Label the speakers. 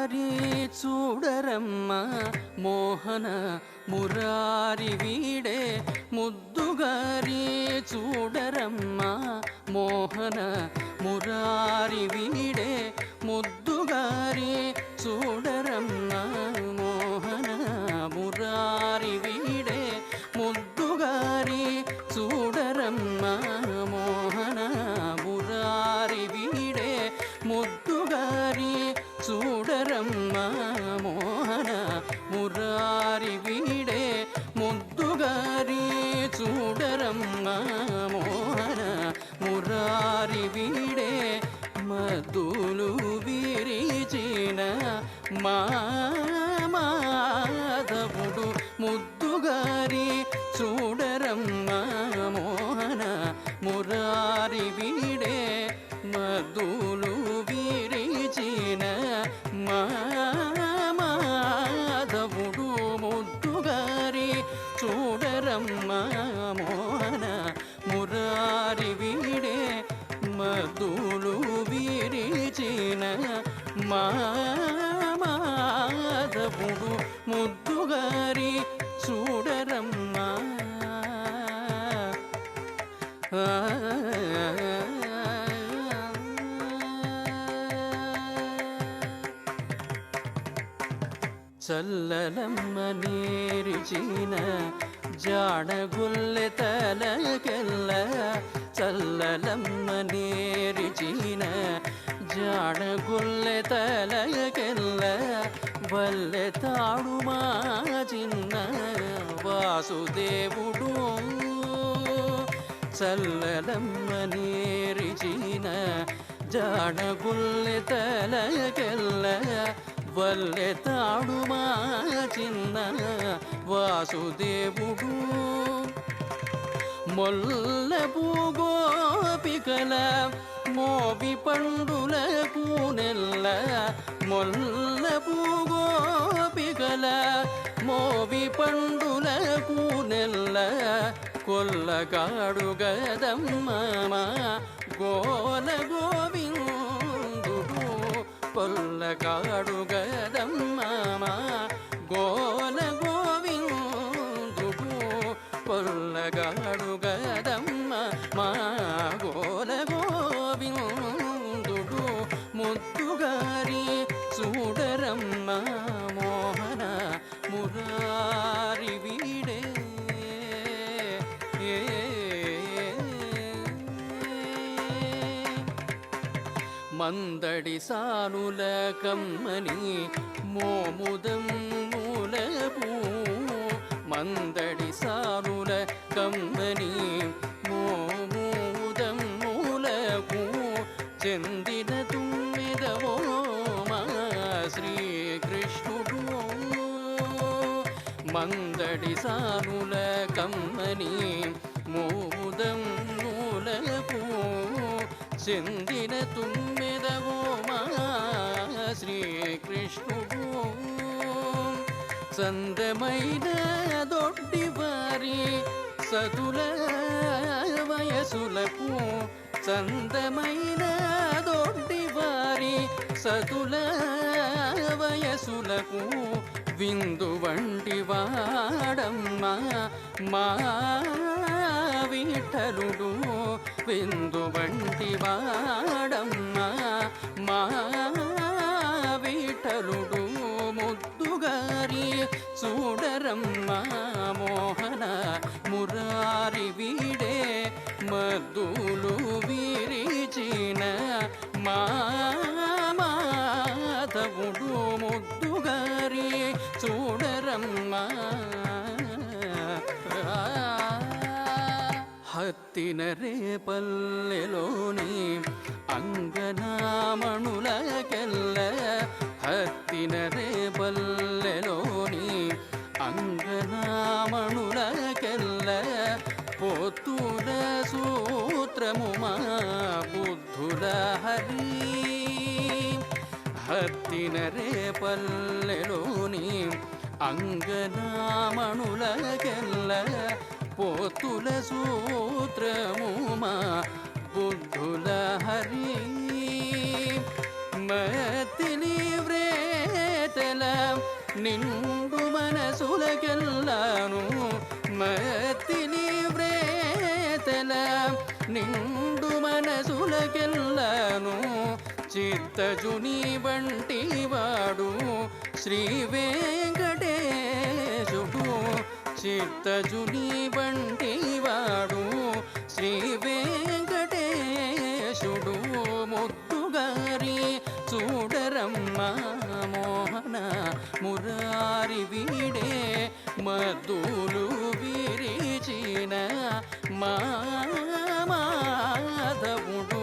Speaker 1: ముద్దుగారి చూడరమ్మ మోహన మురారి వీడే ముద్దుగారి చూడరమ్మ మోహన మురారి వీడే ముద్దుగారి చూడరమ్మ మోహన మురారి వీడే ముద్దుగారి చూడరమ్మ మోహన మురారి వీడే ముద్దుగారి చూడరమ్మ మోహన మురారి వీడే ముద్దుగారి చూడరమ్మ మోహన మురారి వీడే మద్దులు విరిచిన మాధవుడు ముద్దుగారి చూడరమ్మ మోహన మురారి వీడే మద్దులు విరిచిన మాధవుడు ముద్దుగారి చూడరమ్మ మోహన మురారి వీడే మద్దులు విరిచిన మాధవుడు ముద్దుగారి చూడరమ్మ చల్లలమ్మ నేరిచిన జాడగుల్లె తలకెల్ల చల్లలమ్మ నేరిచిన జాడగుల్లె తలకెల్ల వల్లె తాడు మా చిన్న వాసుదేవుడు చల్లలమ్మ నేరిచిన జాడగుల్లె తలకెల్ల వల్లె తాడు మా చిన్న వాసుదేవుడు మొల్లపు గోపికల మోవి పండులకు నెల్ల మొల్లపు గోపికల మోవి పండులకు నెల్ల కొల్లగాడు గదమ్మ గోల గోవిందుడు కొల్లగాడు గదమ్మ గోల గోవిందుడు కొల్లగాడు గదమ్మ మా గోల గోవిందుడు ముద్దుగారి చూడరమ్మ మోహన మురారి వీడే మందడి సానుల కమ్మని మోముదం మూలపూ మందడి సానుల కమ్మని మోముదం మూలకు చెందిన తుమ్మిదవో మా శ్రీకృష్ణుడు మందడి సానుల కమ్మని మోముదం మూలకు చెందిన తుమ్మెదవో మా శ్రీకృష్ణుడు చందమైన దొడ్డివారి సతుల వయసులకు చందమైన దొడ్డివారి సతుల వయసులకు విందు వంటి వాడమ్మ మా విఠలుడు విందు వంటి వాడమ్మ మా విఠలుడు ముద్దుగారి చూడరమ్మ మోహన మురారి వీడే మద్దులు విరిచిన మాధవుడు ముద్దుగారి చూడరమ్మ హత్తిన రేపల్లెలోని అంగనామణులకెల్ల హత్తిన రేపల్లెలోని అంగనామణులకెల్ల పొత్తుల సూత్రము మా బుద్ధుల హరి హత్తిన రేపల్లెలోని అంగనామణులకెల్ల పోతుల సూత్రము మా బుద్ధుల హరి మతిని వ్రే వ్రేతెల నిండు మనసులకెల్లాను మత్తిని వ్రేతెల నిండు మనసులకెల్లాను చిత్తజుని వంటి వాడు శ్రీ వెంకటేశుడు చిత్తజుని వంటి వాడు శ్రీ వెంకటేశుడు ముద్దుగారి చూడరమ్మ మోహన మురారి వీడే మద్దులు విరిచిన మాధవుడు